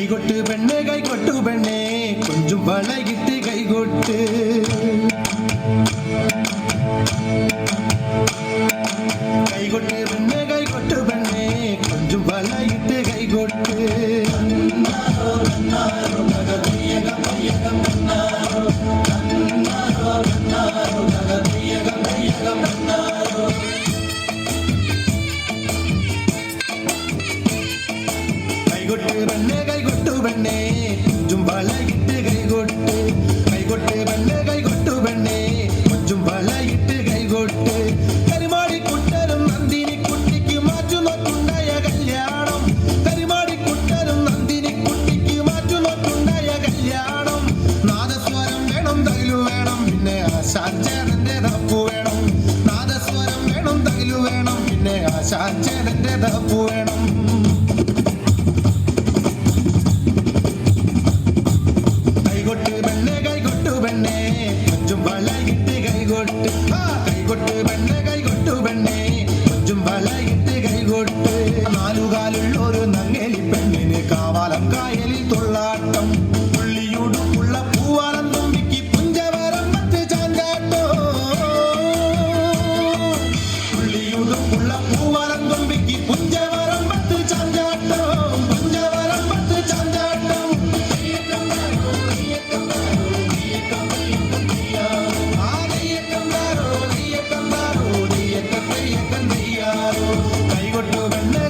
കൈകൊട്ട് പെണ്ണേ കൈകൊട്ടു പെണ്ണേ കൊഞ്ചും വളയിട്ട് കൈകൊട്ട് കൈകൊട്ട് പെണ്ണേ കൈകൊട്ടു പെണ്ണേ കൊഞ്ചും വളയിട്ട് കൈകൊട്ട് കൈകൊട്ട് പെണ്ണേ കൈകൊട്ടു പെണ്ണേ കൊഞ്ചും വളയിട്ട് കൈകൊട്ട് കൈകൊട്ട് പെണ്ണേ കൈകൊട്ടു പെണ്ണേ കൊഞ്ചും വളയിട്ട് കൈകൊട്ട് കരിമാടി കുട്ടനും നന്ദിനി കുട്ടിക്ക് മാറ്റു നോക്കുണ്ടായ കല്യാണം കരിമാടി കുട്ടനും നന്ദിനി കുട്ടിക്ക് മാറ്റു നോക്കുണ്ടായ കല്യാണം നാദസ്വരം വേണം തകിലു വേണം പിന്നെ ആശാചേതന്റെ തപ്പു വേണം നാദസ്വരം വേണം തകിലു വേണം പിന്നെ ആശാചേതന്റെ തപ്പു വേണം കൈകൊട്ട് പെണ്ണേ കൈകൊട്ടു പെണ്ണേ കൊഞ്ചും വളയിട്ട് കൈകൊട്ട് കൈകൊട്ട് പെണ്ണേ കൈകൊട്ടു പെണ്ണേ കൊഞ്ചും വളയിട്ട് കൈകൊട്ട് നാലുകാലുള്ള ഒരു നങ്ങേലി പെണ്ണിന് കാവാലം കായലിൽ തൊള്ളാട്ടം പുള്ളിയുടുപ്പുള്ള പൂവാലം തുമ്പിക്ക് പുഞ്ചവരം മറ്റ് ചാഞ്ചാട്ടോ പുള്ളിയുടുപ്പുള്ള പൂവാലം തുമ്പിക്ക് പുഞ്ചവരം മറ്റ് ചാഞ്ചാട്ടോ പുഞ്ചവരം മറ്റ് ചാഞ്ചാട്ടം കൈകൊട്ടു പെണ്ണേ